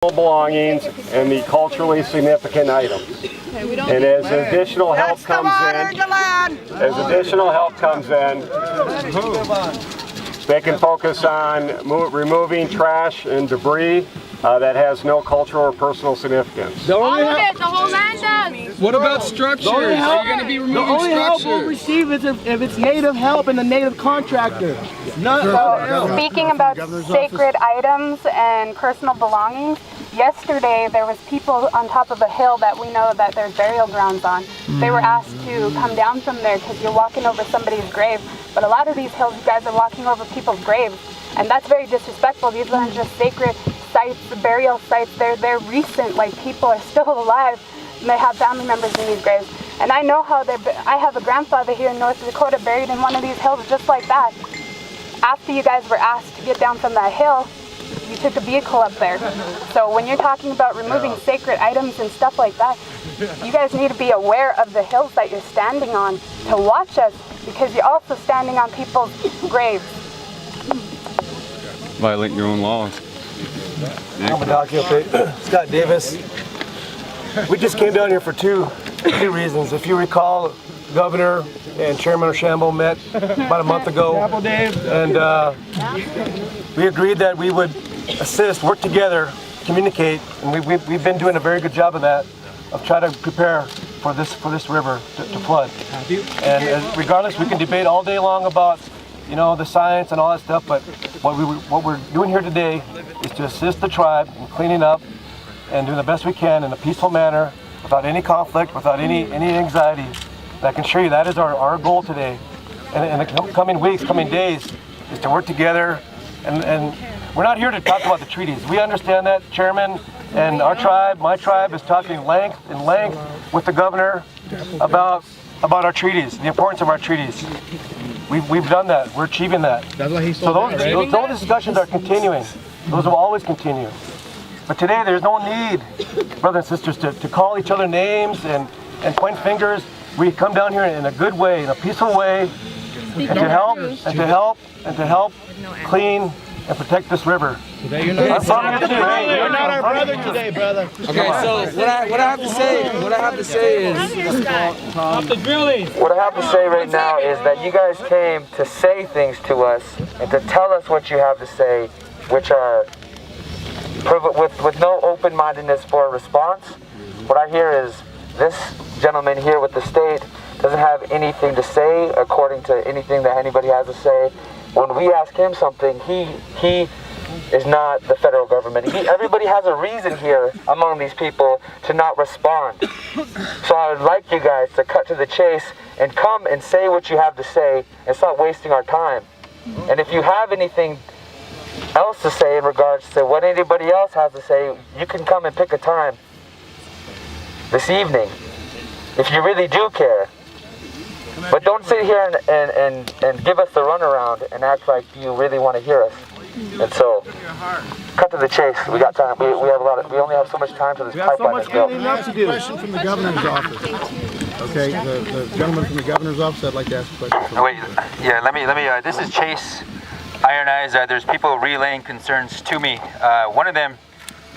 belongings and the culturally significant items. And as additional help comes in, they can focus on removing trash and debris that has no cultural or personal significance. All of it, the whole land does. What about structures? Are you going to be removing The only help we'll structures? receive is if it's native help and a native contractor. Speaking about sacred items and personal belongings, yesterday there was people on top of a hill that we know that there's burial grounds on. They were asked to come down from there because you're walking over somebody's grave. But a lot of these hills, you guys are walking over people's graves. And that's very disrespectful. These aren't just sacred sites, burial sites. They're recent, like people are still alive and they have family members in these graves. And I know how I have a grandfather here in North Dakota buried in one of these hills just like that. After you guys were asked to get down from that hill, you took a vehicle up there. So when you're talking about removing sacred items and stuff like that, you guys need to be aware of the hills that you're standing on to watch us, because you're also standing on people's graves. Violate your own laws. I'm Scott Davis. We just came down here for two reasons. If you recall, Governor and Chairman Archambault met about a month ago, and we agreed that we would assist, work together, communicate, and we've been doing a very good job of that, of trying to prepare for this river to flood. And regardless, we can debate all day long about the science and all that stuff, but what we're doing here today is to assist the tribe in cleaning up and doing the best we can in a peaceful manner, without any conflict, without any anxiety. And I can assure you that is our goal today. And in the coming weeks, coming days, is to work together. And we're not here to talk about the treaties. We understand that, Chairman, and our tribe, my tribe, is talking length with the governor about our treaties, the importance of our treaties. We've done that. We're achieving that. So those discussions are continuing. Those will always continue. But today there's no need, brothers and sisters, to call each other names and point fingers. We come down here in a good way, in a peaceful way, and to help clean and protect this river. You're not our brother today, brother. Okay, so what I have to say right now is that you guys came to say things to us and to tell us what you have to say, which are with no open-mindedness for a response. What I hear is this gentleman here with the state doesn't have anything to say according to anything that anybody has to say. When we ask him something, he is not the federal government. Everybody has a reason here among these people to not respond. So I would like you guys to cut to the chase and come and say what you have to say and stop wasting our time. And if you have anything else to say in regards to what anybody else has to say, you can come and pick a time this evening if you really do care. But don't sit here and give us the runaround and act like you really want to hear us. And so, cut to the chase. We got time. We only have so much time till this pipeline is built. Question from the governor's office. Okay, the gentleman from the governor's office, I'd like to ask a question. Wait, yeah, let me. This is Chase Iron Eyes. There's people relaying concerns to me. One of them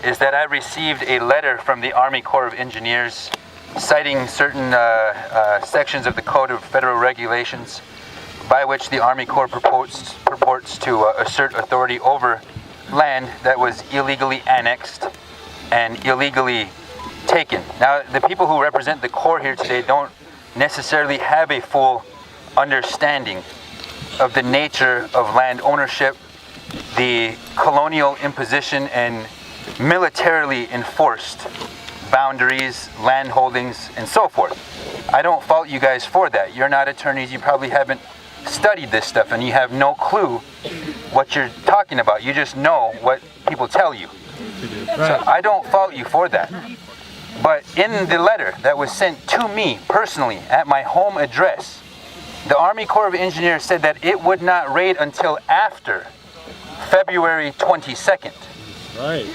is that I received a letter from the Army Corps of Engineers citing certain sections of the Code of Federal Regulations by which the Army Corps purports to assert authority over land that was illegally annexed and illegally taken. Now, the people who represent the Corps here today don't necessarily have a full understanding of the nature of land ownership, the colonial imposition and militarily enforced boundaries, land holdings, and so forth. I don't fault you guys for that. You're not attorneys. You probably haven't studied this stuff and you have no clue what you're talking about. You just know what people tell you. So I don't fault you for that. But in the letter that was sent to me personally at my home address, the Army Corps of Engineers said that it would not raid until after February 22nd. Right.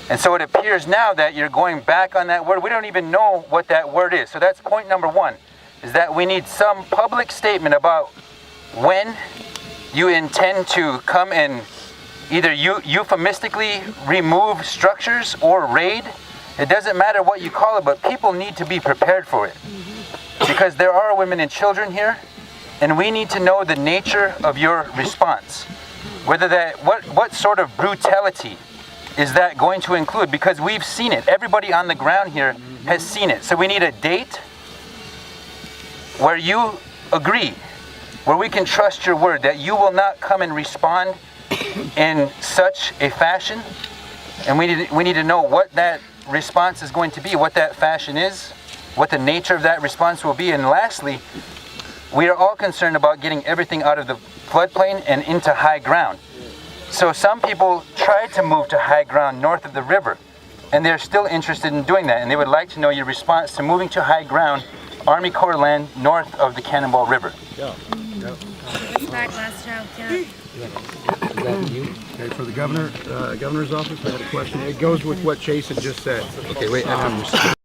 And so it appears now that you're going back on that word. We don't even know what that word is. So that's point number one, is that we need some public statement about when you intend to come and either euphemistically remove structures or raid. It doesn't matter what you call it, but people need to be prepared for it. Because there are women and children here, and we need to know the nature of your response. Whether that, what sort of brutality is that going to include? Because we've seen it. Everybody on the ground here has seen it. So we need a date where you agree, where we can trust your word, that you will not come and respond in such a fashion. And we need to know what that response is going to be, what that fashion is, what the nature of that response will be. And lastly, we are all concerned about getting everything out of the floodplain and into high ground. So some people try to move to high ground north of the river, and they're still interested in doing that, and they would like to know your response to moving to high ground, Army Corps land north of the Cannonball River. Okay, for the governor's office, I had a question. It goes with what Chase had just said. Okay, wait.